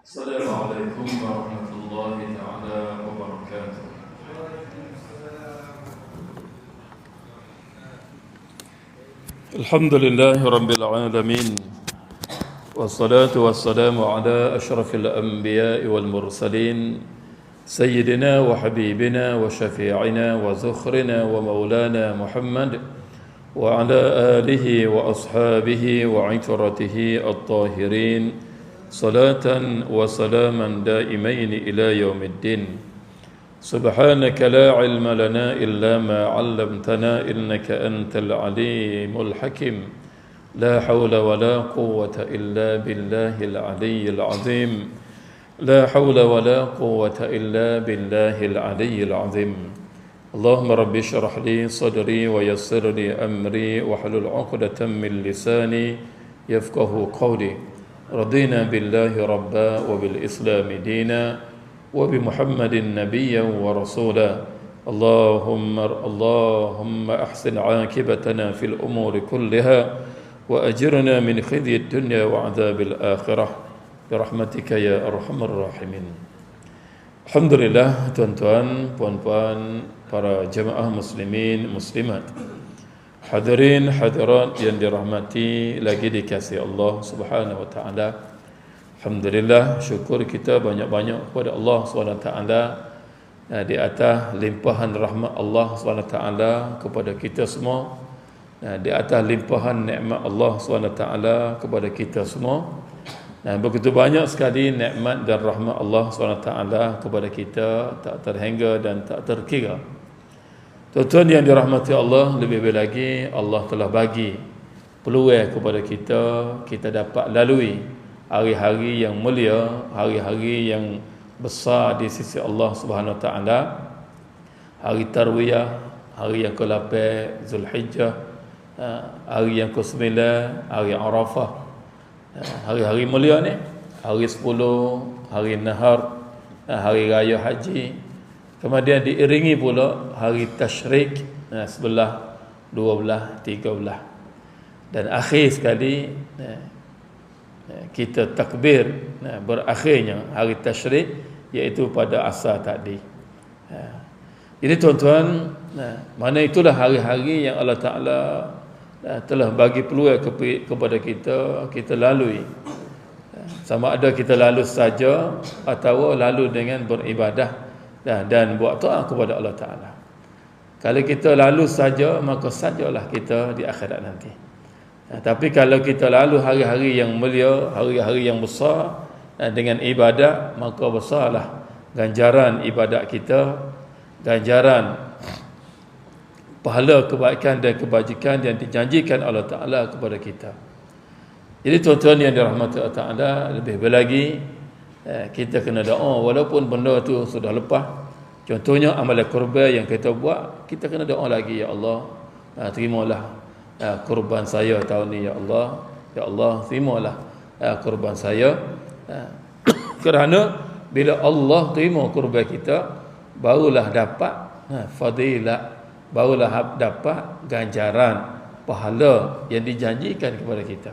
السلام عليكم ورحمة الله تعالى وبركاته. الحمد لله رب العالمين، والصلاة والسلام على أشرف الأنبياء والمرسلين سيدنا وحبيبنا وشفيعنا وزخرنا ومولانا محمد وعلى آله وأصحابه وعترته الطاهرين صلاة وسلاما دائمين إلى يوم الدين. سبحانك لا علم لنا إلا ما علمتنا إنك أنت العليم الحكيم. لا حول ولا قوة إلا بالله العلي العظيم. لا حول ولا قوة إلا بالله العلي العظيم. اللهم رب اشرح لي صدري ويسر لي أمري واحلل عقدة من لساني يفقه قولي. رضينا بالله ربا وبالإسلام دينا وبمحمد نبيا ورسولا. اللهم أحسن عاقبتنا في الأمور كلها وأجرنا من خزي الدنيا وعذاب الآخرة برحمتك يا أرحم الراحمين. Alhamdulillah, tuan-tuan, puan-puan, para jemaah muslimin, muslimat, hadirin hadirat yang dirahmati lagi dikasihi Allah Subhanahu wa taala. Alhamdulillah, syukur kita banyak-banyak kepada Allah Subhanahu wa taala di atas limpahan rahmat Allah Subhanahu wa taala kepada kita semua, di atas limpahan nikmat Allah Subhanahu wa taala kepada kita semua. Begitu banyak sekali nikmat dan rahmat Allah SWT kepada kita, tak terhingga dan tak terkira. Tuan-tuan yang dirahmati Allah, lebih-lebih lagi Allah telah bagi peluang kepada kita, kita dapat lalui hari-hari yang mulia, hari-hari yang besar di sisi Allah Subhanahu Wa Taala. Hari Tarwiyah, hari yang ke-8 Zulhijjah, hari yang ke-9 hari Arafah. Hari-hari mulia ni, hari 10, hari Nahar, hari Raya Haji. Kemudian diiringi pula hari Tashrik, 11, 12, 13. Dan akhir sekali kita takbir berakhirnya hari Tashrik, iaitu pada asar tadi. Jadi tuan-tuan, mana itulah hari-hari yang Allah Ta'ala telah bagi peluang kepada kita lalui. Sama ada kita lalu saja atau lalu dengan beribadah dan buat doa kepada Allah Ta'ala. Kalau kita lalu saja, maka sajalah kita di akhirat nanti. Tapi kalau kita lalu hari-hari yang mulia, hari-hari yang besar dengan ibadah, maka besarlah ganjaran ibadat kita, ganjaran pahala kebaikan dan kebajikan yang dijanjikan Allah Ta'ala kepada kita. Jadi tuan-tuan yang dirahmati Allah Ta'ala, lebih lagi kita kena doa walaupun benda tu sudah lepas. Contohnya amalan kurban yang kita buat, kita kena doa lagi, ya Allah, terimalah kurban saya tahun ni, ya Allah. Ya Allah, terimalah kurban saya. Kerana bila Allah terima kurban kita, barulah dapat fadilat, barulah dapat ganjaran pahala yang dijanjikan kepada kita.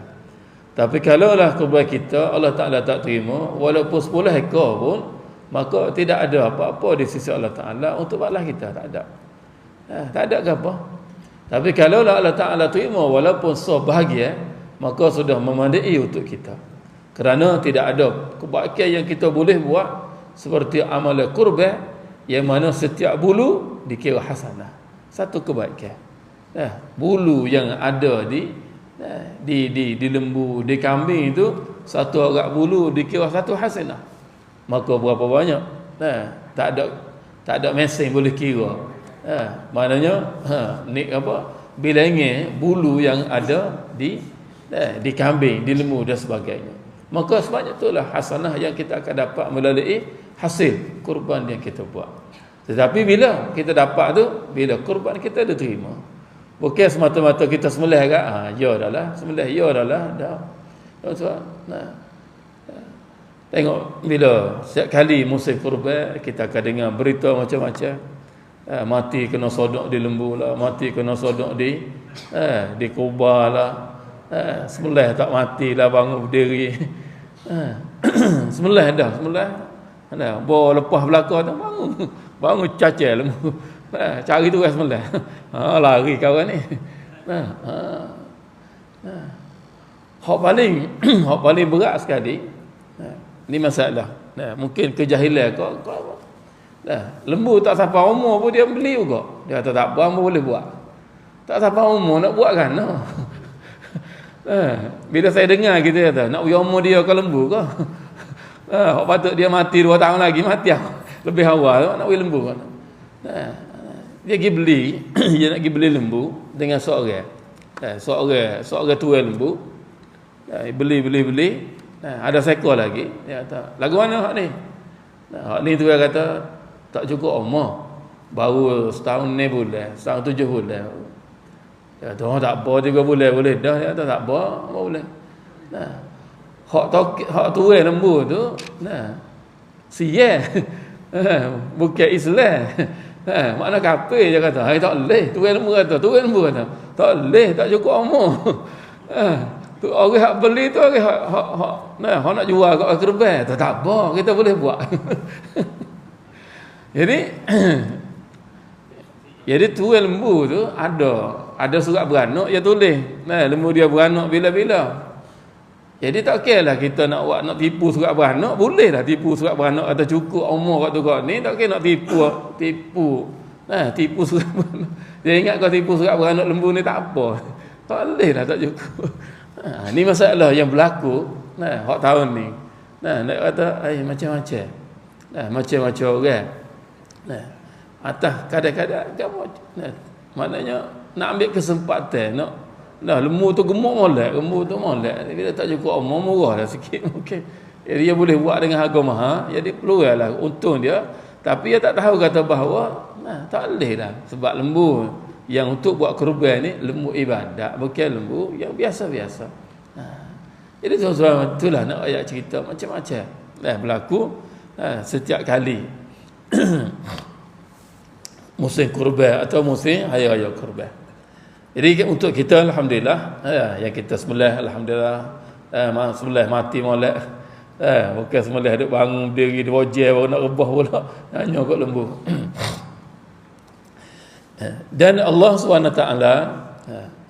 Tapi kalaulah kurban kita Allah Ta'ala tak terima, walaupun 10 ekor pun, maka tidak ada apa-apa di sisi Allah Ta'ala untuk balas kita. Tak ada. Tak ada ke apa. Tapi kalaulah Allah Ta'ala terima walaupun sebahagian, maka sudah memandai untuk kita. Kerana tidak ada kebaikan yang kita boleh buat seperti amalan kurban, yang mana setiap bulu dikira hasanah. Satu kebaikan. Bulu yang ada di lembu, di kambing itu, satu arak bulu dikira satu hasanah. Maka berapa banyak? Tak ada mesin boleh kira. Maknanya ni apa? Bilangan bulu yang ada di kambing, di lembu dan sebagainya. Maka sebanyak itulah hasanah yang kita akan dapat melalui hasil kurban yang kita buat. Tetapi bila kita dapat tu, bila kurban kita diterima, bukan semata-mata kita sembelih kan, ya dah lah, sembelih ya dah lah, dah. Tengok bila setiap kali musim kurban, kita akan dengar berita macam-macam. Mati kena sodok di lembu lah, mati kena sodok di kubah lah, sembelih tak mati lah, bangun berdiri. Sembelih dah, sembelih. Ada bawa lepas belakang tu bangun. Bangun cacah lembu. Cari tu sembelih. Lari kawan ni. Hak paling berat sekali. Ni masalah. Mungkin kejahilan kau. Lembu tak sampai umur pun dia beli juga. Dia kata tak apa, boleh buat. Tak sampai umur nak buat kan? Bila saya dengar kita kata nak uji umur dia ke lembu ke? Hak patut dia mati 2 tahun lagi mati lebih awal nak uji lembu kan? Dia pergi beli, dia nak pergi beli lembu dengan seorang. Seorang tuai lembu. Beli. Ada seekor lagi. Dia kata, lagu mana hak ni? Hak ni tuai kata tak cukup umur. Baru setahun ni bulan, setahun 7 bulan. Dia kata, tak apa 3 bulan boleh dah. Dia kata tak apa boleh. Hak tuai lembu tu, sial. Bukan Islam. Makna kafir dia kata. Hai tak boleh. Tuai lembu kata, tak boleh, tak cukup umur. Tu orang hak beli tu orang hak nak jual kat kerbau. Tak apa, kita boleh buat. Jadi tuai lembu tu ada surat beranak dia tulis. Lembu dia beranak bila-bila. Jadi tak kiralah kita nak tipu surat beranak, boleh lah tipu surat beranak atau cukup umur kat tu kat ni, tak kira nak tipu surat beranak. Dia ingat kau tipu surat beranak lembu ni tak apa. Tak boleh lah, tak cukup. Ni masalah yang berlaku hak tahun ni. Nak kata macam-macam. Macam-macam orang. Atas kadang-kadang kamu maknanya nak ambil kesempatan lembu tu gemuk molek, bila tak cukup umur murah dah sikit mungkin. Dia boleh buat dengan harga mahal, jadi peluang lah untung dia, tapi dia tak tahu kata bahawa tak boleh dah sebab lembu yang untuk buat kurban ni lembu ibadat, bukan lembu yang biasa-biasa. Jadi tuan-tuan itulah nak ayat cerita macam-macam berlaku setiap kali musim kurban atau musim hari-raya kurban. Jadi untuk kita alhamdulillah yang kita sembelih alhamdulillah sembelih mati molek bukan sembelih duk bangun berdiri di wajah baru nak rebah pula hanya kat lembu. Dan Allah SWT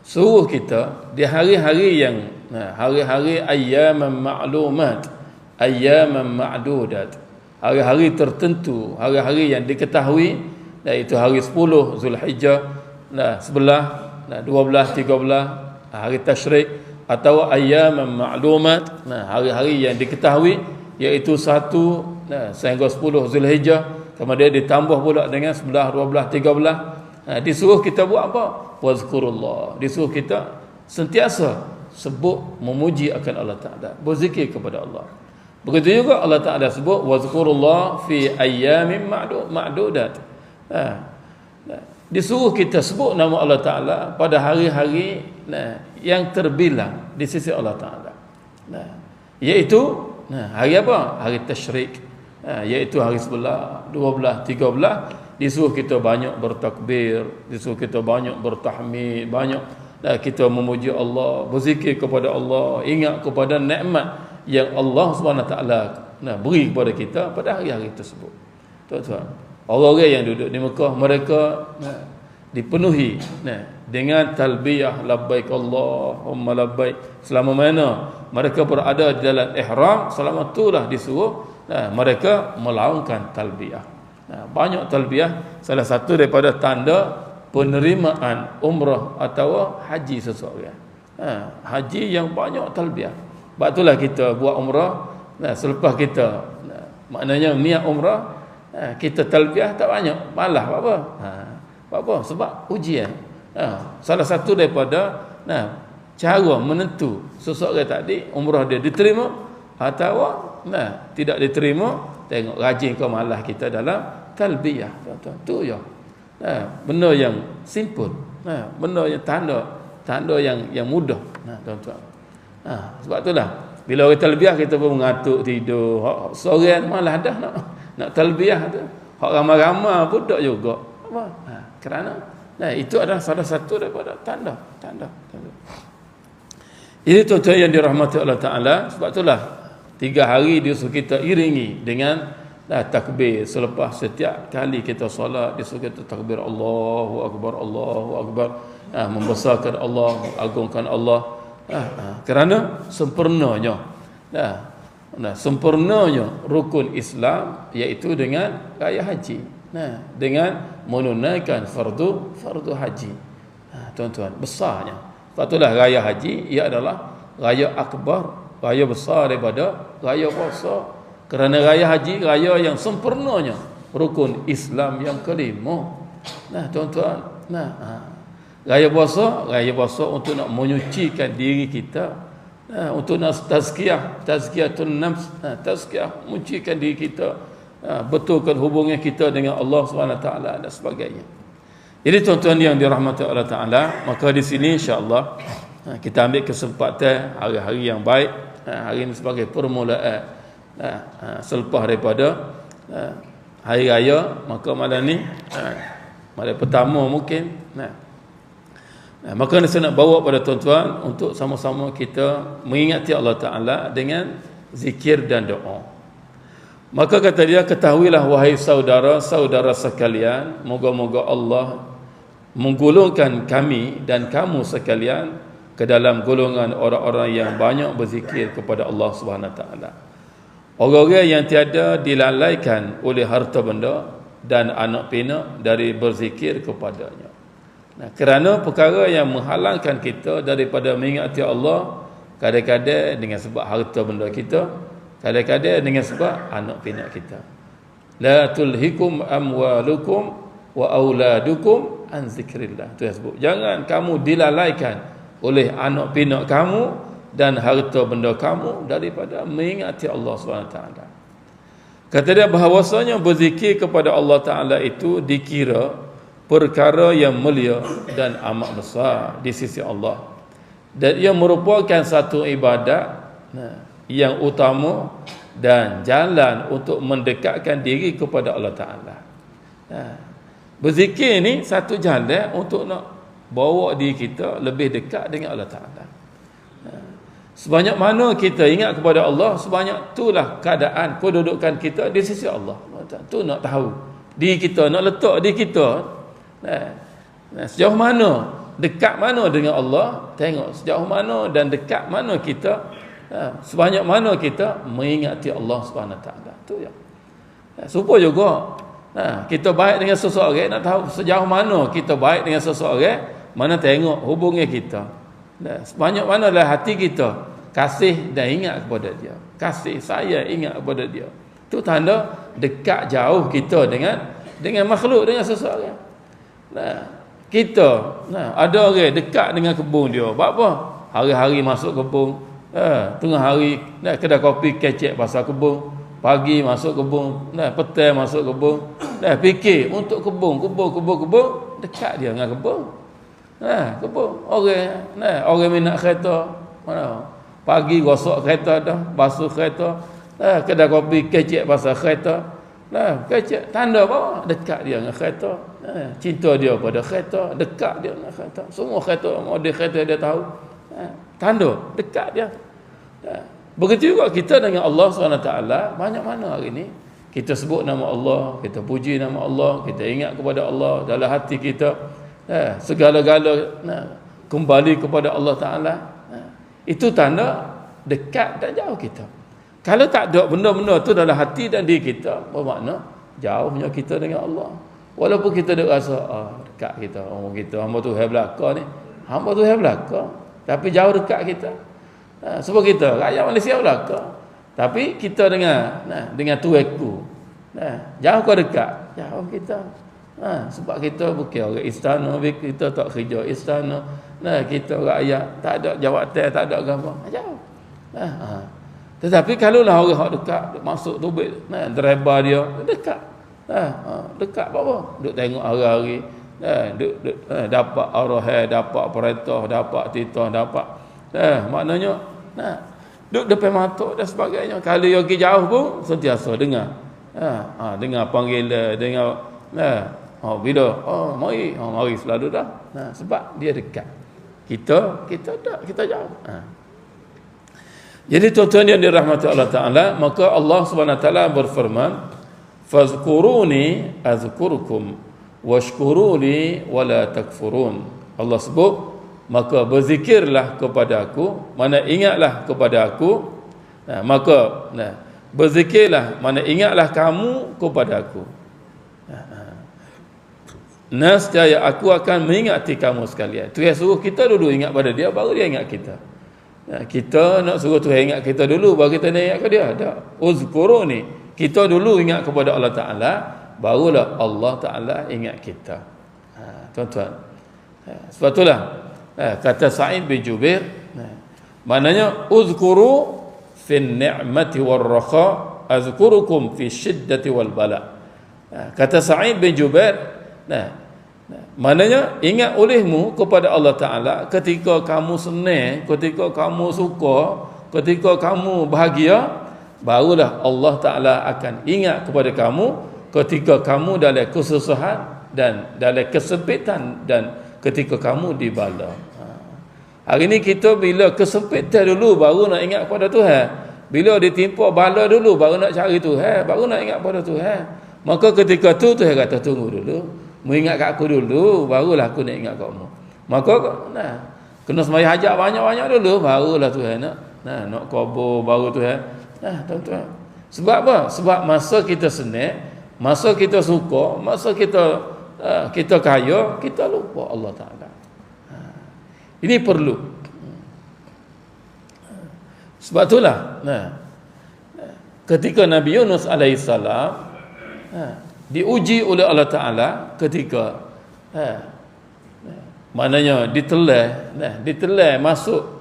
suruh kita di hari-hari yang hari-hari ayyaman ma'lumat, ayyaman ma'dudat, hari-hari tertentu, hari-hari yang diketahui, iaitu hari 10 Zulhijjah, 11, 12, 13 hari tasyrik, atau ayyaman ma'lumat, hari-hari yang diketahui, iaitu 1 sehingga 10 Zulhijjah, kemudian ditambah pula dengan 11, 12, 13. Disuruh kita buat apa? Wazkurullah. Disuruh kita sentiasa sebut memuji akan Allah Ta'ala, berzikir kepada Allah. Begitu juga Allah Ta'ala sebut wazkurullah fi ayyamin ma'dudat. Disuruh kita sebut nama Allah Ta'ala pada hari-hari yang terbilang di sisi Allah Ta'ala, iaitu hari apa? Hari tasyrik, iaitu hari 11, 12, 13. Disuruh kita banyak bertakbir, disuruh kita banyak bertahmid, banyak kita memuji Allah, berzikir kepada Allah, ingat kepada nikmat yang Allah SWT beri kepada kita pada hari-hari tersebut. Tuan-tuan, orang-orang yang duduk di Mekah, mereka dipenuhi dengan talbiyah labbaik Allahumma labbaik. Selama mana mereka berada di dalam ihram, selama itulah disuruh mereka melaungkan talbiyah. Banyak talbiyah, salah satu daripada tanda penerimaan umrah atau haji seseorang. Haji yang banyak talbiyah. Sebab itulah kita buat umrah, selepas kita maknanya niat umrah, kita talbiyah tak banyak, malah apa? Sebab ujian. Salah satu daripada cara menentu seseorang tadi umrah dia diterima atau tidak diterima, tengok rajin ke malah kita dalam talbiyah. Tuan-tuan, tu ya. Benda yang simple, benda yang tanda yang mudah, tuan-tuan. Sebab itulah bila orang talbiyah kita pun mengatuk tidur, seorang malah dah nak talbiyah tu, hak ramai-ramai pun tak juga. Kerana itu adalah salah satu daripada tanda. Ini tuan-tuan yang dirahmati Allah Ta'ala. Sebab itulah 3 hari dia suruh kita iringi dengan takbir. Selepas setiap kali kita solat, dia suruh kita takbir Allahu Akbar, Allahu Akbar. Membesarkan Allah, mengagungkan Allah. Kerana sempurnanya sempurnanya rukun Islam, iaitu dengan raya haji. Dengan menunaikan fardu haji. Tuan-tuan, besarnya. Sebab itulah raya haji ia adalah raya akbar, raya besar daripada raya puasa. Kerana raya haji raya yang sempurnanya rukun Islam yang kelima. Tuan-tuan, raya puasa untuk nak menyucikan diri kita, untuk nak tazkiyatun nafs, tazkiyah, menyucikan diri kita, betulkan hubungan kita dengan Allah SWT dan sebagainya. Jadi tuan-tuan yang dirahmati Allah Taala, maka di sini insya-Allah kita ambil kesempatan hari-hari yang baik, hari ini sebagai permulaan selepas daripada hari raya. Maka malam ni malam pertama mungkin, maka saya nak bawa pada tuan-tuan untuk sama-sama kita mengingati Allah Ta'ala dengan zikir dan doa. Maka kata dia, ketahuilah wahai saudara-saudara sekalian, moga-moga Allah menggolongkan kami dan kamu sekalian ke dalam golongan orang-orang yang banyak berzikir kepada Allah Subhanahu Wa Ta'ala. Orang-orang yang tiada dilalaikan oleh harta benda dan anak pinak dari berzikir kepadanya. Kerana perkara yang menghalangkan kita daripada mengingati Allah, kadang-kadang dengan sebab harta benda kita, kadang-kadang dengan sebab anak pinak kita. La tulhikum amwalukum wa auladukum an zikrillah. Itu yang sebut, jangan kamu dilalaikan oleh anak pinak kamu dan harta benda kamu daripada mengingati Allah SWT. Kata dia bahawasanya berzikir kepada Allah Ta'ala itu dikira perkara yang mulia dan amat besar di sisi Allah, dan ia merupakan satu ibadat yang utama dan jalan untuk mendekatkan diri kepada Allah Ta'ala. Berzikir ni satu jalan untuk nak bawa diri kita lebih dekat dengan Allah Ta'ala. Sebanyak mana kita ingat kepada Allah, sebanyak itulah keadaan kedudukan kita di sisi Allah. Tu nak tahu diri kita, nak letak diri kita sejauh mana, dekat mana dengan Allah. Tengok sejauh mana dan dekat mana kita, sebanyak mana kita mengingati Allah SWT. Tu ya. Supaya juga kita baik dengan seseorang, nak tahu sejauh mana kita baik dengan seseorang, mana tengok hubungan kita, sebanyak manalah hati kita kasih dan ingat kepada dia, kasih sayang ingat kepada dia. Tu tanda dekat jauh kita dengan makhluk, dengan seseorang. Kita ada orang dekat dengan kebun dia, buat apa? Hari-hari masuk kebun, tengah hari kedai kopi kecek pasal kebun, pagi masuk kebun, petang masuk kebun, fikir untuk kebun, dekat dia dengan kebun. Kebun orang minat kereta, pagi gosok kereta dah, basuh kereta, kedai kopi kecek pasal kereta, kecek tanda apa? Dekat dia dengan kereta, cinta dia pada kereta, dekat dia dengan kereta, semua kereta, model kereta dia tahu, tanda dekat dia. Begitu juga kita dengan Allah SWT. Banyak mana hari ni kita sebut nama Allah, kita puji nama Allah, kita ingat kepada Allah dalam hati kita, segala-gala kembali kepada Allah Ta'ala. Itu tanda dekat dan jauh kita. Kalau tak ada benda-benda tu dalam hati dan diri kita, bermakna jauhnya kita dengan Allah. Walaupun kita ada rasa dekat kita, kita hamba Tuhan belaka ni, hamba Tuhan belaka, tapi jauh dekat kita. Sebab kita rakyat Malaysia belaka, tapi kita dengan Tuhanku, jauh ke dekat? Jauh kita. Sebab kita bukan orang istana, kita tak kerja istana, kita rakyat, tak ada jawatan, tak ada agama, jauh. Tetapi kalaulah orang hak dekat, masuk tubik, driver dia dekat, dekat apa? Duk tengok hari-hari, duk dapat arahan, dapat perintah, dapat titah, dapat, maknanya duk depan mata dan sebagainya. Kalau dia pergi jauh pun sentiasa dengar, dengar panggilan, dengar bila mari selalu dah, sebab dia dekat. Kita tak, kita jauh. Jadi tuan-tuan yang dirahmati Allah Ta'ala, maka Allah Subhanahu Wa Ta'ala berfirman, fazkuruni azkurukum washkuruli wala takfurun. Allah sebut, maka berzikirlah kepada aku, mana ingatlah kepada aku, maka berzikirlah, mana ingatlah kamu kepada aku. Nescaya aku akan mengingati kamu sekalian. Tuhan suruh kita dulu ingat pada dia, baru dia ingat kita. Kita nak suruh Tuhan ingat kita dulu, baru kita nak ingat ke dia. Tak. Uzkuruni, kita dulu ingat kepada Allah Ta'ala, barulah Allah Ta'ala ingat kita. Tuan-tuan, sebab itulah kata Sa'id bin Jubair, maknanya uzkuru fin ni'mati wal rakha azkurukum fi syiddati wal bala. Kata Sa'id bin Jubair, maknanya ingat olehmu kepada Allah Ta'ala ketika kamu senang, ketika kamu suka, ketika kamu bahagia, barulah Allah Ta'ala akan ingat kepada kamu ketika kamu dalam kesusahan dan dalam kesempitan dan ketika kamu dibala. Hari ni kita bila kesempitan dulu baru nak ingat kepada Tuhan, bila ditimpa bala dulu baru nak cari Tuhan, baru nak ingat kepada Tuhan. Maka ketika tu Tuhan kata tunggu dulu, mengingat kat aku dulu, barulah aku nak ingat kamu. Maka kena sembahyang hajat banyak-banyak dulu, barulah Tuhan nak kubur, baru Tuhan. Tuan-tuan, sebab apa? Sebab masa kita senang, masa kita suka, masa kita kaya, kita lupa Allah Ta'ala. Ini perlu. Sebab itulah ketika Nabi Yunus alaihissalam diuji oleh Allah Ta'ala ketika maknanya ditelan masuk,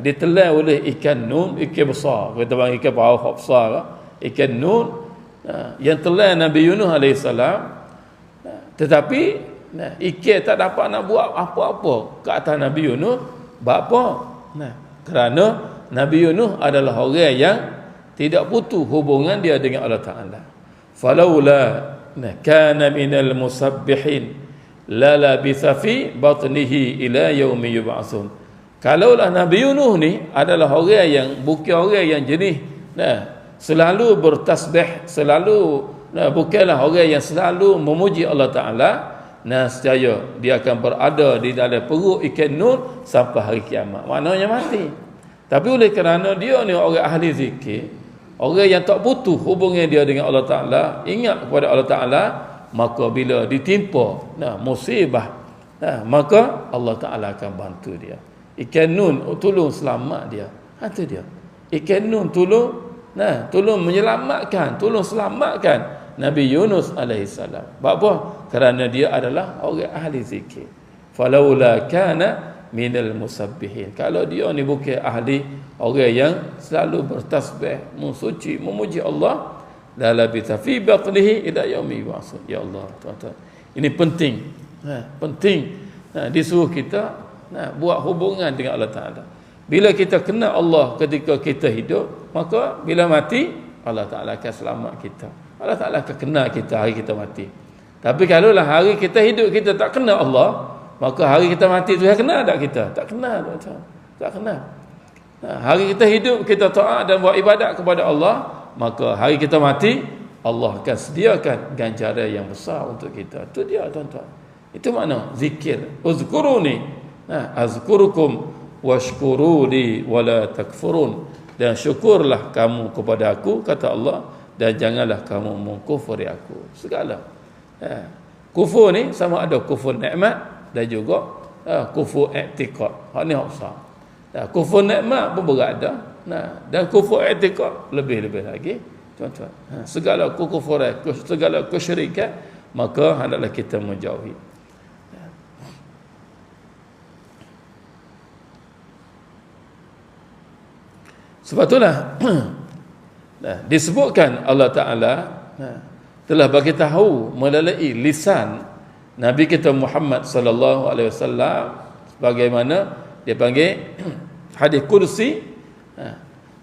ditelan oleh ikan nun, ikan besar, kita panggil ikan paus besar, ikan nun yang telan Nabi Yunus alaihissalam. Tetapi ikan tak dapat nak buat apa-apa ke atas Nabi Yunus. Sebab apa? Kerana Nabi Yunus adalah orang yang tidak putus hubungan dia dengan Allah Ta'ala. Falaula kana minal musabbihin la labitha fi batnihi ila yaumi yub'atsun. Kalaulah Nabi Yunus ni adalah orang yang bukan orang yang jenis selalu bertasbih, selalu bukanlah orang yang selalu memuji Allah Ta'ala, nescaya dia akan berada di dalam perut ikan nun sampai hari kiamat, maknanya mati. Tapi oleh kerana dia ni orang ahli zikir, orang yang tak putus hubungan dia dengan Allah Ta'ala, ingat kepada Allah Ta'ala, maka bila ditimpa musibah, maka Allah Ta'ala akan bantu dia. Ikan nun tolong selamat dia. Itu dia. Ikan nun tolong menyelamatkan, tolong selamatkan Nabi Yunus alaihissalam. Sebab apa? Kerana dia adalah orang ahli zikir. Falaula kana minal musabbihin. Kalau dia ni bukan ahli, orang yang selalu bertasbih, mensuci, memuji Allah, la labitha fi batnihi ila yaumi yub'atsun. Ya Allah, tuan-tuan, ini penting. Penting disuruh kita buat hubungan dengan Allah Ta'ala. Bila kita kenal Allah ketika kita hidup, maka bila mati Allah Ta'ala akan selamat kita. Allah Ta'ala akan kenal kita hari kita mati. Tapi kalaulah hari kita hidup kita tak kenal Allah, maka hari kita mati tu dia kenal tak kita? Tak kenal, tuan-tuan. Tak kenal. Hari kita hidup kita taat dan buat ibadat kepada Allah, maka hari kita mati Allah akan sediakan ganjaran yang besar untuk kita. Itu dia, tuan-tuan. Itu makna zikir. Uzkuruni azkurukum washkuruli wala takfurun. Dan syukurlah kamu kepada aku, kata Allah, dan janganlah kamu mengkufuri aku. Segala kufur ni sama ada kufur nikmat dan juga kufur i'tiqad. Hak ni hak besar. Kufur nikmat pun berat dah. Dan kufur i'tiqad lebih-lebih lagi, tuan-tuan. Segala kekufuran, segala kesyirikan, maka hendaklah kita menjauhi. Sebab itulah disebutkan Allah Ta'ala telah bagi tahu melalui lisan Nabi kita Muhammad sallallahu alaihi wasallam, sebagaimana dia panggil hadis kursi,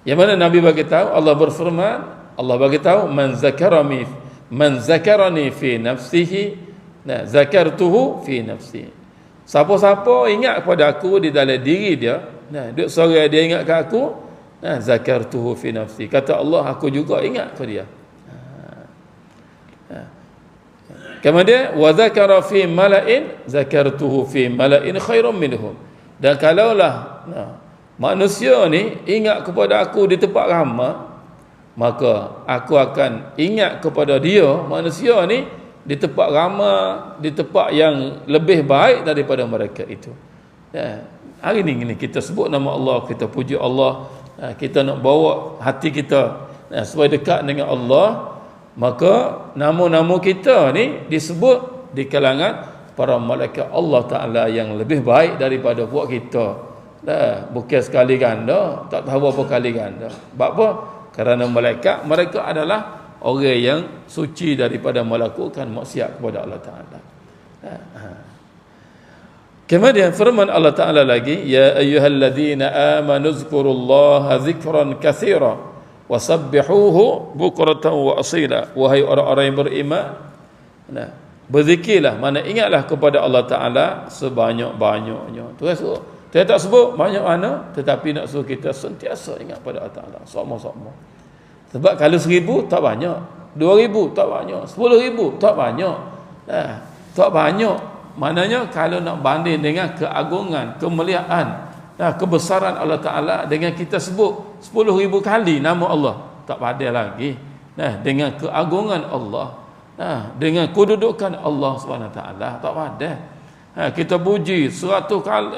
yang mana Nabi bagi tahu, Allah berfirman, Allah bagi tahu, man zakarani fi nafsihi zakartuhu fi nafsi. Siapa-siapa ingat kepada aku di dalam diri dia, duk sorang dia ingat ke aku zakartuhu fi nafsi. Kata Allah, aku juga ingat ke dia. Kemudian wa zakara fi mala'in zakartuhu fi mala'in khairum minhum. Dan kalaulah manusia ni ingat kepada aku di tempat ramai, maka aku akan ingat kepada dia, manusia ni, di tempat ramai, di tempat yang lebih baik daripada mereka itu. Hari ni kita sebut nama Allah, kita puji Allah, kita nak bawa hati kita supaya dekat dengan Allah, maka nama-nama kita ni disebut di kalangan para malaikat Allah Ta'ala yang lebih baik daripada buat kita. Bukan sekali ganda, tak tahu berapa kali ganda. Sebab apa? Kerana mereka adalah orang yang suci daripada melakukan maksiat kepada Allah Ta'ala. Kemudian firman Allah Ta'ala lagi, ya ayyuhalladzina amanu zkurullaha zikran katsira wasabbihuhu bukratan wa asila. Wahai orang-orang yang beriman, berzikirlah, mana ingatlah kepada Allah Ta'ala sebanyak-banyaknya. Dia tak sebut banyak mana, tetapi nak suruh kita sentiasa ingat pada Allah Ta'ala sama-sama. Sebab kalau 1,000 tak banyak, 2,000 tak banyak, 10,000 tak banyak, tak banyak. Maknanya kalau nak banding dengan keagungan, kemuliaan, kebesaran Allah Ta'ala, dengan kita sebut 10,000 kali nama Allah, tak padan lagi. Dengan keagungan Allah, dengan kedudukan Allah SWT, tak padan. Kita puji 100,000 kali,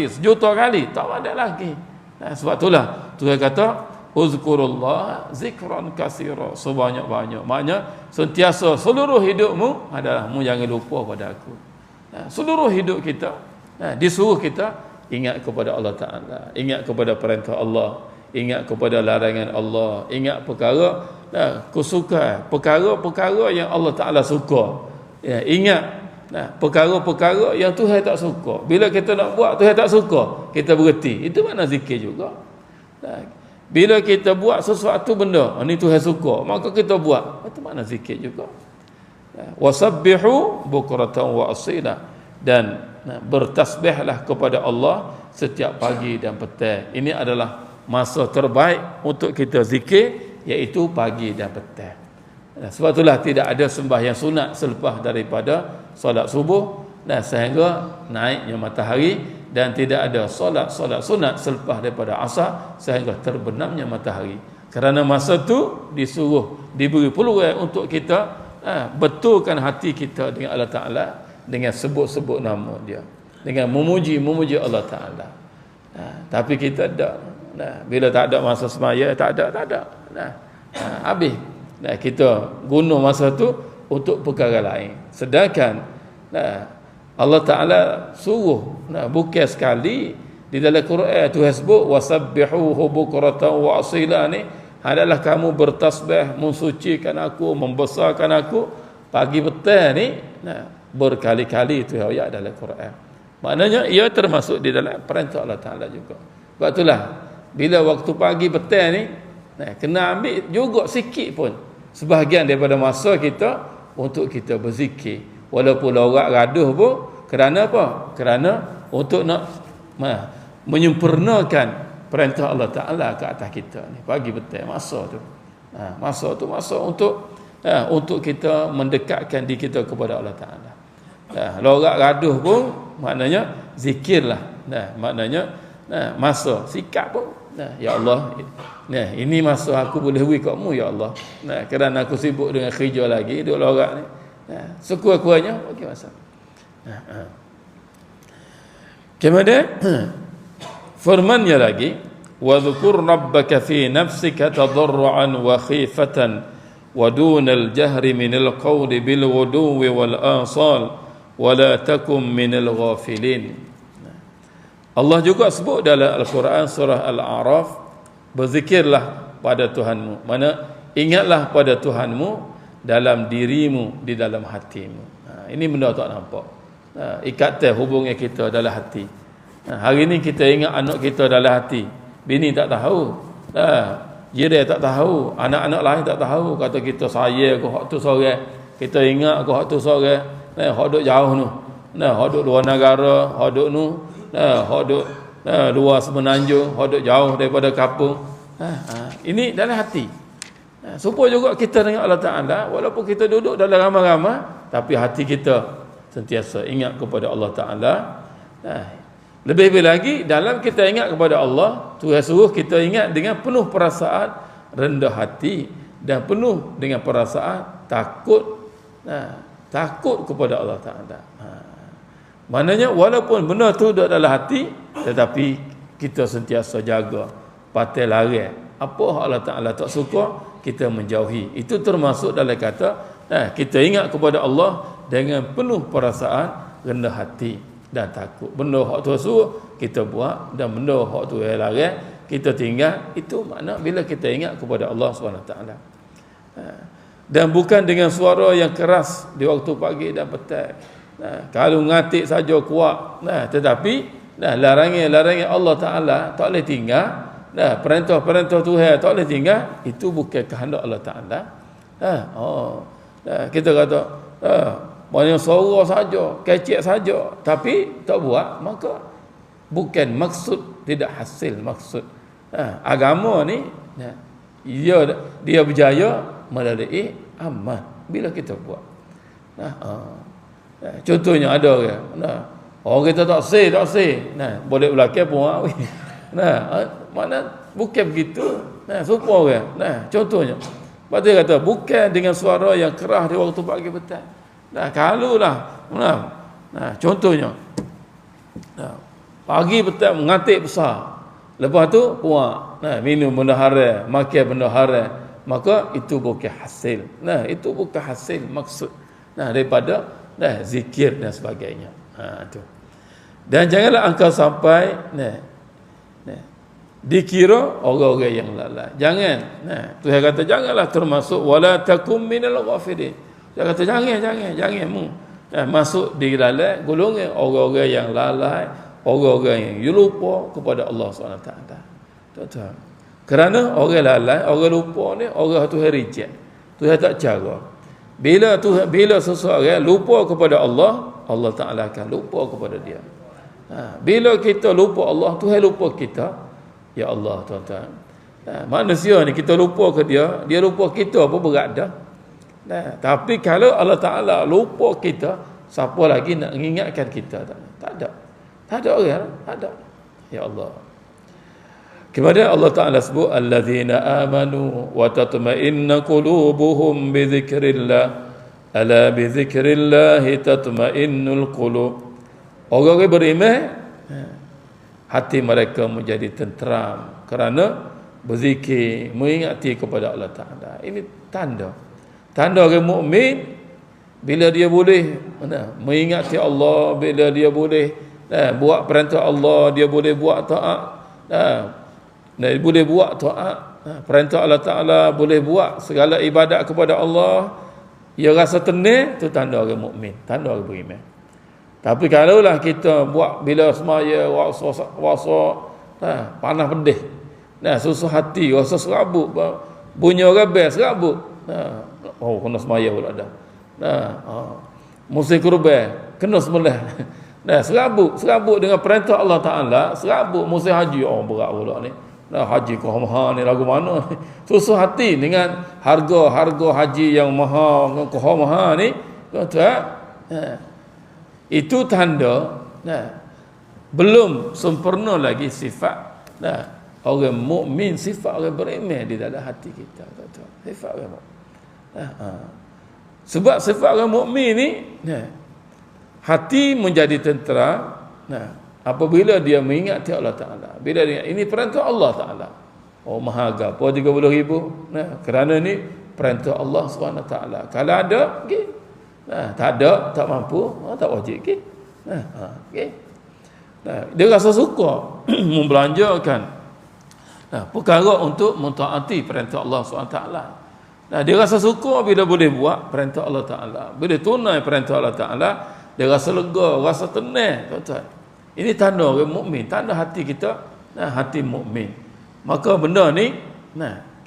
1,000,000 kali, tak padan lagi. Sebab itulah Tuhan kata uzkurullah zikran katsira, sebanyak-banyak. Maknanya sentiasa seluruh hidupmu adalah mu jangan lupa pada aku. Seluruh hidup kita disuruh kita ingat kepada Allah Ta'ala, ingat kepada perintah Allah, ingat kepada larangan Allah, ingat perkara kesukaan, perkara-perkara yang Allah Ta'ala suka. Ingat perkara-perkara yang Tuhan tak suka. Bila kita nak buat Tuhan tak suka, kita berhenti. Itu makna zikir juga. Bila kita buat sesuatu benda ni Tuhan suka, maka kita buat. Itu makna zikir juga. Wasabbihu bukratan wa asila, dan bertasbihlah kepada Allah setiap pagi dan petang. Ini adalah masa terbaik untuk kita zikir, iaitu pagi dan petang. Sebab itulah tidak ada sembahyang sunat selepas daripada solat subuh sehingga naiknya matahari, dan tidak ada solat sunat selepas daripada asar sehingga terbenamnya matahari. Kerana masa tu diberi peluang untuk kita betulkan hati kita dengan Allah Ta'ala, dengan sebut-sebut nama dia, dengan memuji Allah Ta'ala. Tapi kita tak. Bila tak ada masa semaya, tak ada. Habis. Kita guna masa tu untuk perkara lain. Sedangkan Allah Ta'ala suruh bukan sekali di dalam Quran tu sebut wasabbihuhu bukratan wa asila, ni adalah kamu bertasbih mensucikan aku, membesarkan aku pagi petang ni, berkali-kali itu ayat dalam Quran. Maknanya ia termasuk di dalam perintah Allah Ta'ala juga. Sebab itulah bila waktu pagi petang ni kena ambil juga sikit pun sebahagian daripada masa kita untuk kita berzikir. Walaupun lorak gaduh pun, kerana apa? Kerana untuk nak menyempurnakan perintah Allah Ta'ala ke atas kita ni pagi petang. Masa tu masa untuk kita mendekatkan diri kita kepada Allah Ta'ala. Lorak gaduh pun maknanya zikirlah. Maknanya masa sikap pun, ya Allah, ini masa aku boleh beri katmu, ya Allah. Kerana aku sibuk dengan kerja lagi, duduk lorak ni. Sekurang-kurangnya bagi masa. Kemudian firman-Nya lagi, wa dzkur rabbaka fi nafsika tadarruan wa khifatan wa dunal jahri minal qawli bil ghuduwi wal asal wa la takum minal ghafilin. Allah juga sebut dalam Al-Quran surah Al-A'raf, berzikirlah pada Tuhanmu. Mana ingatlah pada Tuhanmu dalam dirimu, di dalam hatimu. Ini benda tak nampak. Ikatan hubungan kita dalam hati. Hari ni kita ingat anak kita dalam hati, bini tak tahu, jiran tak tahu, anak-anak lain tak tahu. Kata kita saya ke hak tu seorang, kita ingat ke hak tu seorang, hak duk jauh tu, hak duk luar negara, hak duk nu, hak duk luar semenanjung, hodok jauh daripada kampung. Ini dalam hati. Supaya juga kita dengan Allah Ta'ala, walaupun kita duduk dalam ramai-ramai, tapi hati kita sentiasa ingat kepada Allah Ta'ala. Lebih-lebih lagi dalam kita ingat kepada Allah, Tuhan suruh kita ingat dengan penuh perasaan rendah hati dan penuh dengan perasaan takut. Takut kepada Allah Ta'ala. Maknanya walaupun benda tu duduk dalam hati, tetapi kita sentiasa jaga, patai larang. Apa Allah Ta'ala tak suka, kita menjauhi. Itu termasuk dalam kata kita ingat kepada Allah dengan penuh perasaan rendah hati dan takut. Benda hak tu suruh kita buat, dan benda hak tu larang kita tinggal. Itu makna bila kita ingat kepada Allah SWT. Dan bukan dengan suara yang keras di waktu pagi dan petang. Kalau ngatik saja kuat, tetapi larangan-larangan Allah Ta'ala tak boleh tinggal. Perintah-perintah Tuhan tak boleh tinggal. Itu bukan kehendak Allah Ta'ala. Kita kata banyak suara saja, kecek saja, tapi tak buat, maka bukan maksud, tidak hasil maksud. Agama ni dia berjaya melalui amal bila kita buat. Contohnya ada orang kita tak say, boleh belakang pun mana bukan begitu. Supaya orang. Contohnya dia kata bukan dengan suara yang keras di waktu pagi petang. Kalulah contohnya pagi petang mengatik besar, lepas tu puak minum benda haram, makan benda haram, maka itu bukan hasil. Itu bukan hasil maksud daripada zikir dan sebagainya. Tu. Dan janganlah engkau sampai dikira orang-orang yang lalai. Jangan. Tuhan kata janganlah termasuk wala takum minal ghafilin. Dia kata jangan mu masuk di dalam golongan orang-orang yang lalai, orang-orang yang lupa kepada Allah SWT. Tuan-tuan. Kerana orang lalai, orang lupa ni orang Tuhan reject. Tuhan tak cara. Bila seseorang lupa kepada Allah, Allah Ta'ala akan lupa kepada dia. Bila kita lupa Allah, Tuhan lupa kita. Ya Allah, tuan-tuan. Manusia ni kita lupa ke dia lupa kita, apa berat dah. Tapi kalau Allah Ta'ala lupa kita, siapa lagi nak mengingatkan kita? Tak ada orang, tak ada. Ya Allah. Kemudian Allah Ta'ala sebut alladzina amanu wa tatma'innu qulubuhum bi dzikrillah ala bi dzikrillah tatma'innul qulub. Orang-orang beriman hati mereka menjadi tenteram kerana berzikir, mengingati kepada Allah Ta'ala. Ini tanda orang mukmin bila dia boleh mengingati Allah, bila dia boleh buat perintah Allah, dia boleh buat taat, boleh buat taat perintah Allah Ta'ala, boleh buat segala ibadat kepada Allah, dia rasa tenang. Itu tanda orang mukmin, tanda orang beriman. Tapi kalaulah kita buat bila semaya wasa panas pedih, susah hati, rasa serabut, bunyi orang bel serabut, kena semaya pula dah. Musim kurban kena sembelih. Serabut dengan perintah Allah Ta'ala, serabut musim haji, berat pula ni. Haji kau mahal ni, lagu mana ni? Susah hati dengan harga haji yang mahal, kau mahal ni. Itu tanda belum sempurna lagi sifat orang mukmin, sifat orang beriman di dalam hati kita. Sifat orang mukmin. Sebab sifat orang mukmin ni hati menjadi tentera apabila dia mengingati Allah Ta'ala. Bila dia ini perintah Allah Ta'ala, mahal apa 30,000, kerana ni perintah Allah SWT. Kalau ada okay. Tak ada, tak mampu, tak wajib. Okay. Dia rasa suka membelanjakan perkara untuk mentaati perintah Allah SWT. Dia rasa suka bila boleh buat perintah Allah Ta'ala, bila tunai perintah Allah Ta'ala, dia rasa lega, rasa tenang. Tuan-tuan, ini tanda orang mukmin, tanda hati kita, hati mukmin. Maka benda ni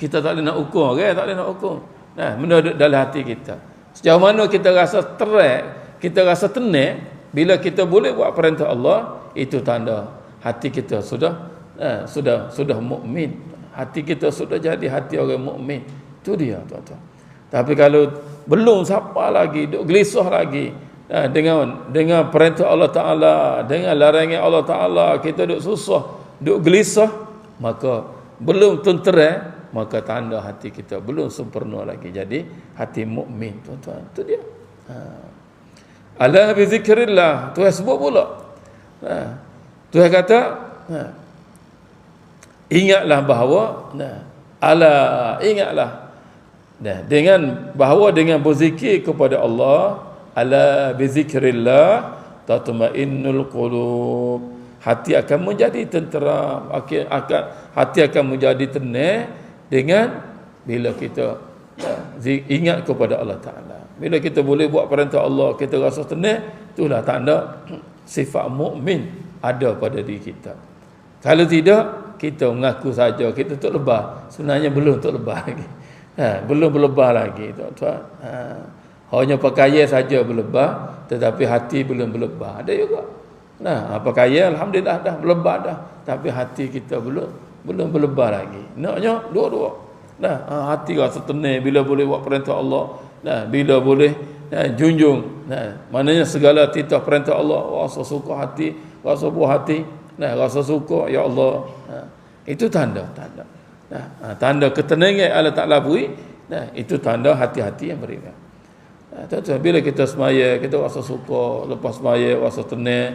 kita tak boleh nak ukur, tak boleh nak ukur. Benda dalam hati kita. Sejauh mana kita rasa terang, kita rasa tenang bila kita boleh buat perintah Allah, itu tanda hati kita sudah mukmin. Hati kita sudah jadi hati orang mukmin. Itu dia, tuan-tuan. Tapi kalau belum siapa lagi, duk gelisah lagi dengan perintah Allah Taala, dengan larangan Allah Taala, kita duk susah, duk gelisah, maka belum tentera, maka tanda hati kita belum sempurna lagi jadi hati mukmin, tuan-tuan. Itu dia. Ala bi zikrillah, Tuhan sebut pula. Tuhan kata, ingatlah bahawa ingatlah dengan bahawa dengan berzikir kepada Allah, ala bi zikrillah tatma'innul qulub, hati akan menjadi tenteram, hati akan menjadi tenang dengan bila kita ingat kepada Allah Taala. Bila kita boleh buat perintah Allah, kita rasa tenang, itulah tanda sifat mukmin ada pada diri kita. Kalau tidak, kita mengaku saja kita tok lebah, sebenarnya belum tok lebah lagi. Belum berlebah lagi, tuan-tuan. Hanya pakaian saja berlebah, tetapi hati belum berlebah. Ada juga. Pakaian alhamdulillah dah berlebah dah, tapi hati kita belum berlebah lagi. Naknya dua-dua. Hati rasa tenang bila boleh buat perintah Allah. Bila boleh junjung. Maknanya segala titah perintah Allah, rasa suka hati, rasa buah hati, rasa suka ya Allah. Itu tanda. Tanda ketenangan Allah Ta'ala beri, itu tanda hati-hati yang beriman. Bila kita semaya, kita rasa suka, lepas semaya rasa tenang,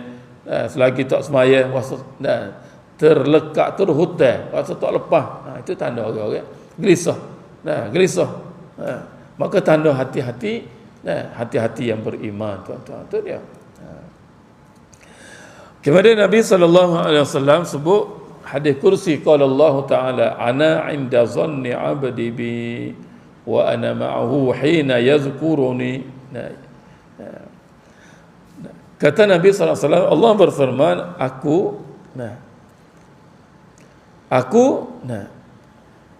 selagi tak semaya rasa terlekat, terhutan, rasa tak lepas, itu tanda orang-orang gelisah. Maka tanda hati-hati, hati-hati yang beriman, tuan-tuan. Itu dia. Kemudian Nabi SAW sebut hadis kursi, qala Allah Ta'ala, ana 'inda zanni 'abdi bi wa ana ma'ahu hina yazkuruni. Kata Nabi SAW, Allah berfirman, aku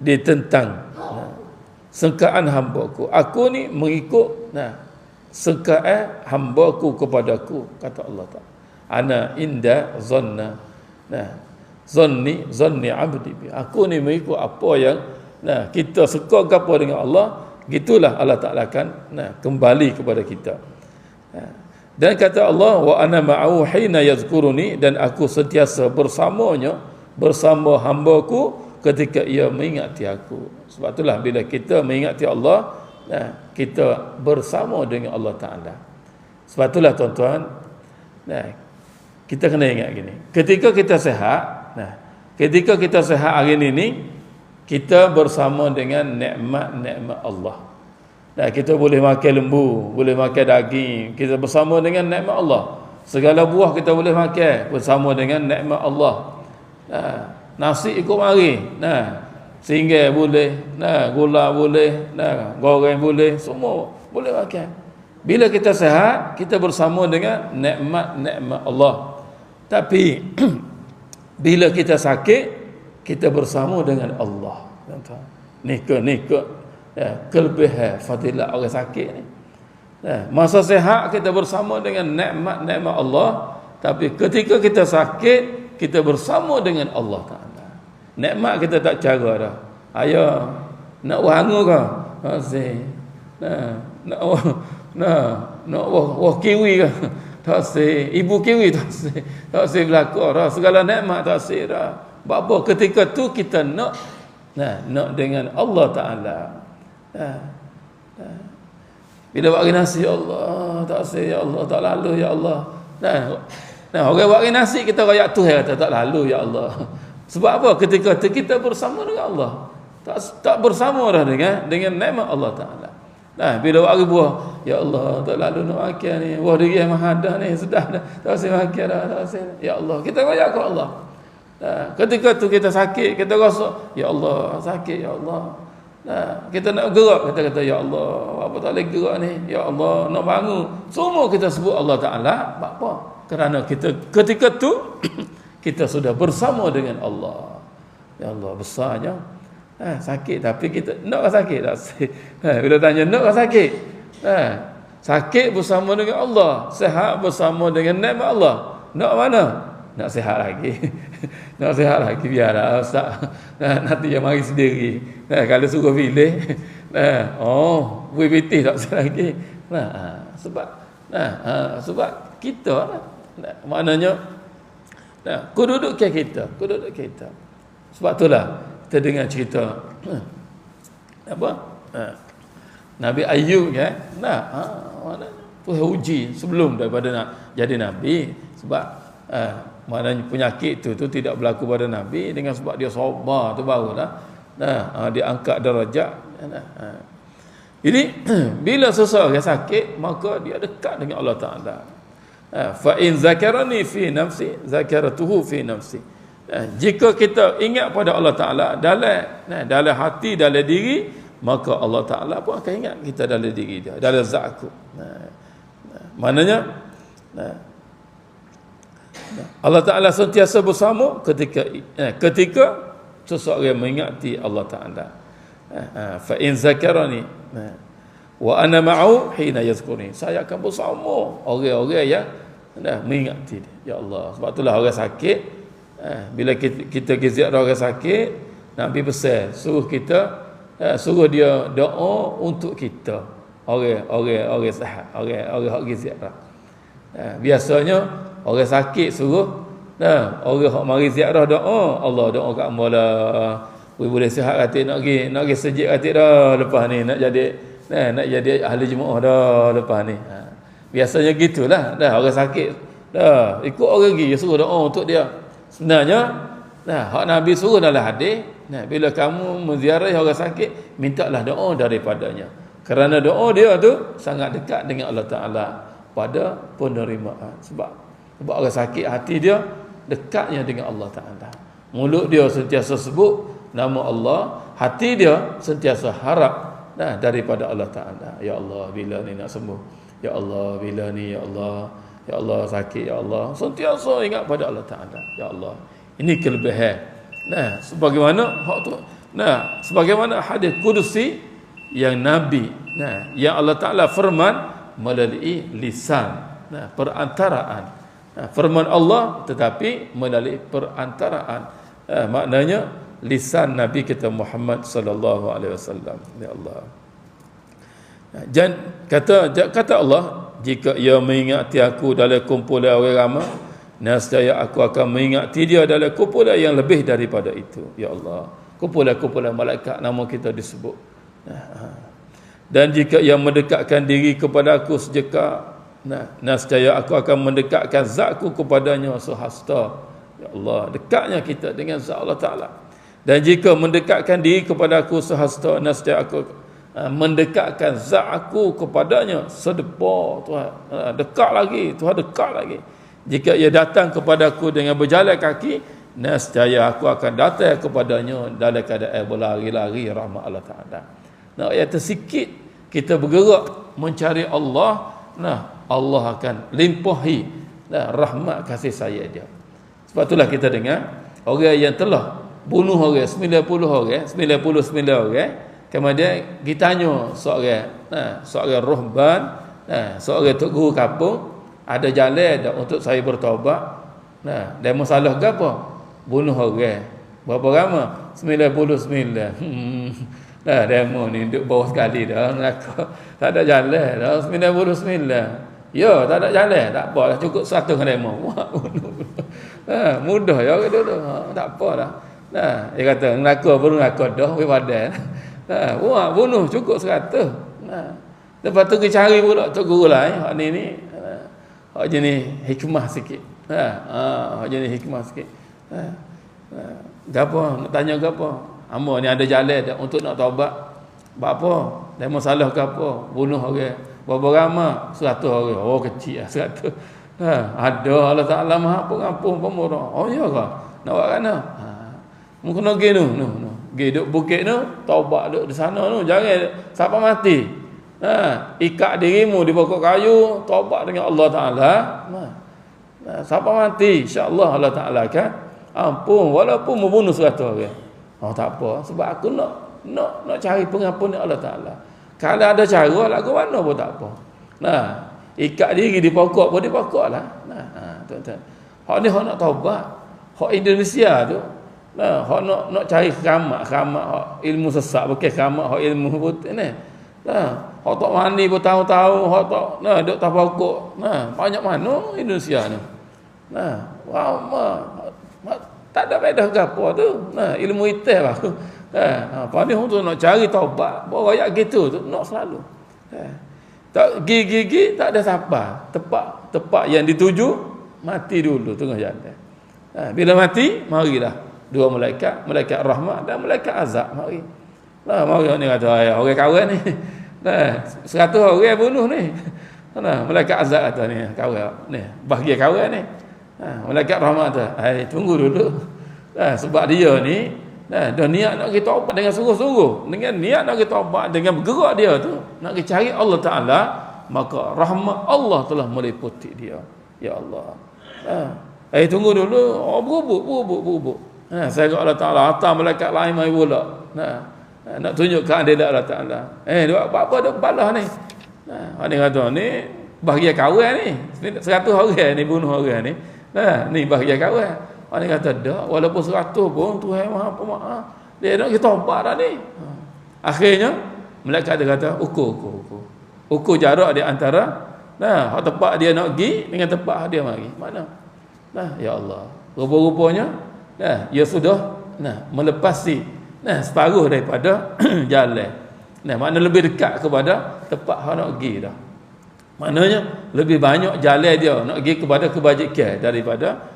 ditentang sangkaan hamba-Ku. Aku ni mengikut sangkaan hamba-Ku kepadaku, kata Allah Ta'ala. Ana inda zanna. Zanni abdi bi. Aku ni mengikut apa yang kita suka apa dengan Allah, gitulah Allah Ta'ala akan kembali kepada kita. Dan kata Allah, wa ana ma'ahu hina yazkuruni, dan aku sentiasa bersamanya, bersama hamba-Ku ketika ia mengingati aku. Sebab itulah bila kita mengingati Allah, kita bersama dengan Allah Ta'ala. Sebab itulah tuan-tuan, kita kena ingat gini, ketika kita sihat hari ini, kita bersama dengan nikmat-nikmat Allah. Kita boleh makan lembu, boleh makan daging, kita bersama dengan nikmat Allah. Segala buah kita boleh makan bersama dengan nikmat Allah. Nasi ikut mari, singgah boleh, gula boleh, goreng boleh, semua boleh makan. Bila kita sihat, kita bersama dengan nikmat-nikmat Allah. Tapi bila kita sakit, kita bersama dengan Allah. Ni kelebihan fadilat orang sakit ni. Masa sihat kita bersama dengan nikmat-nikmat Allah, tapi ketika kita sakit, kita bersama dengan Allah Ta'ala. Nikmat kita tak cara dah. Ayah nak wangu ke? Nak wah kiwi ke? Tak sih, ibu kiwi tak sih belakang dah, segala nikmat tak sih dah. Apa ketika tu kita nak dengan Allah Ta'ala. Bila buat nasi, ya Allah tak sih, ya Allah tak lalu, ya Allah. Orang buat nasi kita rakyat tu kata tak lalu, ya Allah. Sebab apa? Ketika tu kita bersama dengan Allah. Tak bersama dah dengan nikmat Allah Ta'ala. Bila buat buah, ya Allah tak lalu nak makan ni, buah diri yang mahadah ni sudah dah, tak usah makan dah, tak usah. Ya Allah, kita rakyat ke Allah. Ketika tu kita sakit, kita rasa ya Allah sakit, ya Allah. Kita nak gerak, kita kata ya Allah apa tak boleh gerak ni, ya Allah nak bangun, semua kita sebut Allah Ta'ala. Apa? Kerana kita ketika tu kita sudah bersama dengan Allah. Ya Allah besarnya. Sakit tapi kita nak sakit tak sakit. Bila tanya nak sakit, sakit bersama dengan Allah, sihat bersama dengan nikmat Allah. Nak mana? nak sihat lagi. Nak sihat lagi biarlah ustaz. Nanti yang mari sendiri. Kalau suruh pilih, VPT tak sihat lagi. Sebab kita maknanya kududuk kita. Sebab itulah kita dengar cerita Nabi Ayub kan. Tuhan uji sebelum daripada nak jadi nabi, sebab maknanya penyakit tu tidak berlaku pada nabi, dengan sebab dia sabar tu barulah dia angkat darajat. Jadi bila seseorang sakit, maka dia dekat dengan Allah Taala. Fa in zakarani fi nafsi zakaratuhu fi nafsi. Jika kita ingat pada Allah Taala dalam hati, dalam diri, maka Allah Taala pun akan ingat kita dalam diri dia, dalam zat aku. Maknanya Allah Taala sentiasa bersama ketika seseorang mengingati Allah Taala. Fa in zakarani wa ana ma'u hina yazkurni. Saya akan bersama orang-orang yang mengingati dia. Ya Allah. Sebab itulah orang sakit, bila kita ziarah orang sakit, Nabi pesan suruh dia doa untuk kita, orang sihat, orang ziarah. Biasanya orang sakit suruh orang hak mari ziarah doa, Allah doa kat hamba lah, boleh sihat katik, nak pergi sejid katik dah lepas ni, nak jadi ahli jemaah dah lepas ni. Biasanya gitulah orang sakit ikut orang pergi suruh doa untuk dia. Sebenarnya hak Nabi suruh dalam hadis, bila kamu menziarahi orang sakit, mintalah doa daripadanya, kerana doa dia tu sangat dekat dengan Allah Taala pada penerimaan. Sebab orang sakit hati dia dekatnya dengan Allah Taala. Mulut dia sentiasa sebut nama Allah, hati dia sentiasa harap daripada Allah Taala. Ya Allah, bila ni nak sembuh? Ya Allah, bila ni? Ya Allah, ya Allah sakit, ya Allah. Sentiasa ingat pada Allah Taala. Ya Allah. Ini kelebihan. Sebagaimana hadis kudusi yang Nabi, yang Allah Taala firman melalui lisan, perantaraan. Firman Allah tetapi melalui perantaraan. Maknanya lisan Nabi kita Muhammad sallallahu alaihi wasallam. Ya Allah. Dan kata Allah, jika ia mengingati aku dalam kumpulan orang ramai, nescaya aku akan mengingati dia dalam kumpulan yang lebih daripada itu. Ya Allah. Kumpulan malaikat nama kita disebut. Dan jika ia mendekatkan diri kepada aku sejeka, nescaya aku akan mendekatkan zatku kepadanya sehasta. Ya Allah, dekatnya kita dengan zat Allah Ta'ala. Dan jika mendekatkan diri kepada aku sehasta, nescaya aku mendekatkan zat aku kepadanya sedepa. Tuhan dekat lagi, Tuhan dekat lagi. Jika ia datang kepada aku dengan berjalan kaki, nescaya aku akan datang kepadanya dalam keadaan berlari-lari rahmat Allah Ta'ala. Ayat tersikit kita bergerak mencari Allah, Allah akan limpahi rahmat kasih sayang dia. Sebab itulah kita dengar orang yang telah bunuh orang 99 orang, kemudian ditanya seorang rohban, seorang tok guru kampung, ada jalan tak untuk saya bertaubat? Dan masalah ke apa? Bunuh orang. Berapa ramai? 99. Demo ni duduk bawah sekali dah, tak ada jalan dah 99. Ya, tak ada jalan, tak apa lah, cukup 100 demo. Mudah ya dulu. Tak apa dah. Dia kata neraka dah padan. Bunuh cukup 100. Lepas tu kita cari pula tok guru lain, hak ni hak jenis hikmah sikit. Hak jenis hikmah sikit. Gapo nak tanya gapo? Hamba ni ada jalan tak untuk nak taubat? Apa? Ada masalah ke apa? Bunuh orang. Berapa ramai? 100 orang. Oh kecil lah 100. Ada Allah Ta'ala Maha Pengampun Pemurah. Oh ya ke? Nak buat mana? Mungkin nak pergi no. Pergi duduk bukit no, taubat duduk di sana no. Jangan sampai mati. Ikat dirimu di pokok kayu, taubat dengan Allah Ta'ala. Sampai mati, insya-Allah Allah Ta'ala kan ampun walaupun membunuh 100 orang. Tak apa, sebab aku nak cari pengampunan Allah Ta'ala. Kalau ada cara lagu mana pun tak apa. Ikat diri di pokok pun di pokok lah. Tuan-tuan. Hak ni hak nak taubat. Hak Indonesia tu. Nah, hak nak cari keramat hak ilmu sesat bukan keramat hak ilmu betul ni. Nah, hak tak mandi bertahun-tahun, hak tak duk tafakkur. Nah, banyak mana Indonesia ni. Nah, tak ada faedah ke apa tu. Nah, ilmu itas lah. Apa ni untuk nak cari taubat. Bawa rakyat gitu tu nak selalu. Tak gigi tak ada siapa. Tepat yang dituju mati dulu tengah jalan. Bila mati marilah dua malaikat rahmat dan malaikat azab mari. Mari ni kata orang kawan ni. 100 orang bunuh ni. Malaikat azab kata ni kawan ni bahagia kawan ni. Malaikat rahmat kata, tunggu dulu. Sebab dia ni dah niat nak kita taubat dengan sungguh-sungguh, dengan niat nak kita taubat, dengan bergerak dia tu nak kita cari Allah Taala, maka rahmat Allah telah meliputi dia. Ya Allah. Tunggu dulu. Berubuk. Saya kata Allah Taala hantar malaikat lain mai pula. Nak tunjuk keadilan Allah Taala. Dia buat apa dah balas ni. Dia kata ni bahagia kawan ni. 100 orang ni bunuh orang ni. Ni bahagia kawan. Dia kata dak, walaupun 100 pun Tuhan Maha Pemaaf. Dia nak kita taubat dah ni. Akhirnya malaikat dia kata ukur jarak di antara hak tempat dia nak pergi dengan tempat dia mari. Mana? Ya Allah. Rupa-rupanya dia sudah melepasi separuh daripada jalan. Makna lebih dekat kepada tempat hak nak pergi dah. Maknanya lebih banyak jalan dia nak pergi kepada kebajikan daripada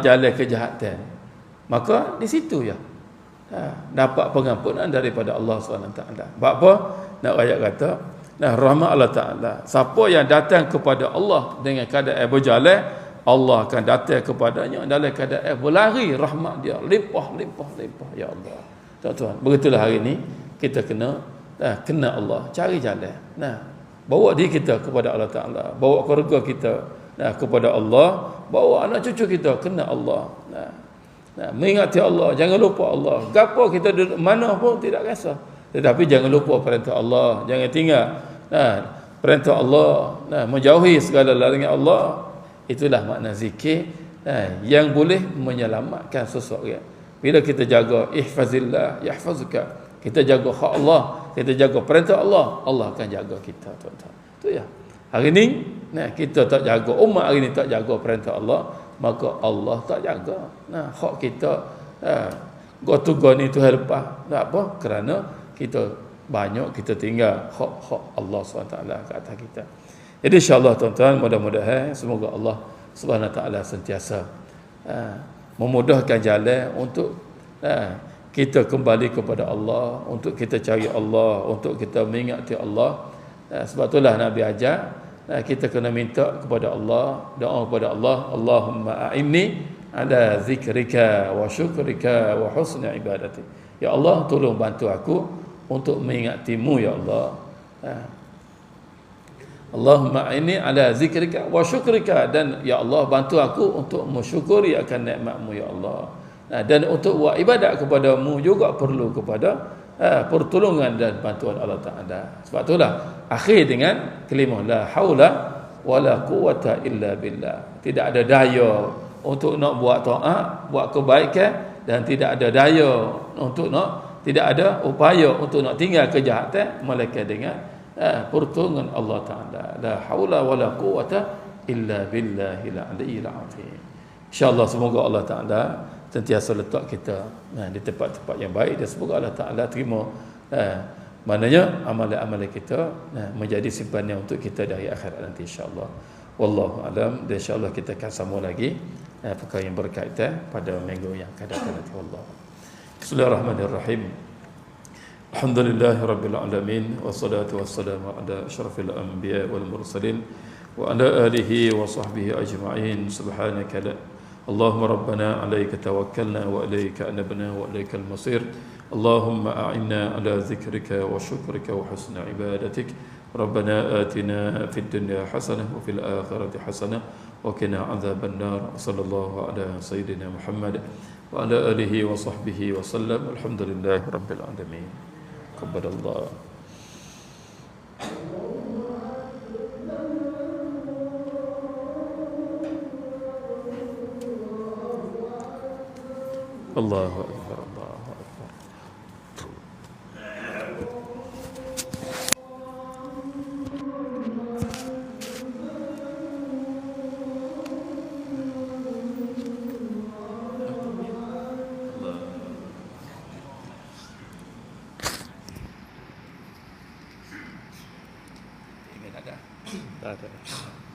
jalan kejahatan. Maka di situ ya dapat pengampunan daripada Allah SWT. Sebab apa? Nak ayat kata rahmat Allah Ta'ala, siapa yang datang kepada Allah dengan keadaan berjalan, Allah akan datang kepadanya dalam keadaan berlari rahmat dia limpah. Ya Allah. Tuan-tuan, begitulah hari ini kita kena Allah, cari jalan. Bawa diri kita kepada Allah Ta'ala, bawa keluarga kita kepada Allah, bawa anak cucu kita kena Allah. Mengingati Allah, jangan lupa Allah. Gapo kita duduk mana pun tidak kisah, tetapi jangan lupa perintah Allah, jangan tinggal perintah Allah, menjauhi segala larangan Allah. Itulah makna zikir yang boleh menyelamatkan seseorang. Bila kita jaga ihfazillah yahfazuka, kita jaga hak Allah, kita jaga perintah Allah, Allah akan jaga kita, tuan-tuan. Tu ya. Hari ni kita tak jaga, umat hari ni tak jaga perintah Allah, maka Allah tak jaga. Hak kita go ni Tuhan lepas. Tak apa? Kerana kita banyak kita tinggal hak Allah SWT ke atas kita. Jadi insya-Allah tuan-tuan, mudah-mudahan semoga Allah Subhanahu Wa Taala sentiasa memudahkan jalan untuk kita kembali kepada Allah, untuk kita cari Allah, untuk kita mengingati Allah. Sebab itulah Nabi ajar kita kena minta kepada Allah, doa kepada Allah, Allahumma a'inni ala zikrika wa syukrika wa husni ibadati. Ya Allah, tolong bantu aku untuk mengingatimu ya Allah. Allahumma a'inni ala zikrika wa syukrika, dan ya Allah bantu aku untuk mensyukuri akan nikmatmu ya Allah. Dan untuk buat ibadat kepadamu juga perlu kepada pertolongan dan bantuan Allah Ta'ala. Sebab itulah akhir dengan kalimah la haula wala quwata illa billah. Tidak ada daya untuk nak buat taat, buat kebaikan, dan tidak ada daya untuk tidak ada upaya untuk nak tinggal kejahatan melainkan dengan pertolongan Allah Ta'ala. La haula wala quwata illa billahil aliyyil azim. InsyaAllah semoga Allah Ta'ala sentiasa letak kita di tempat-tempat yang baik, dan semoga Allah Ta'ala terima maknanya amalan-amalan kita menjadi simpanan untuk kita dari akhirat nanti insya-Allah. Wallahu alam. Dan insya-Allah kita akan sambung lagi perkara yang berkaitan pada minggu yang akan datang nanti. Wallahu. Bismillahirrahmanirrahim. Alhamdulillahirabbil alamin, wassalatu wassalamu ala asyrafil anbiya wal mursalin wa ala alihi wa sahbihi ajma'in. Subhanaka la اللهم ربنا عليك توكلنا وإليك أنبنا وإليك المصير. اللهم أعنا على ذكرك وشكرك وحسن عبادتك. ربنا آتنا في الدنيا حسنة وفي الآخرة حسنة وقنا عذاب النار. صلى الله على سيدنا محمد وعلى آله وصحبه وسلم. الحمد لله رب العالمين. قبل الله. Allahu akbar, Allahu akbar. Tak ada.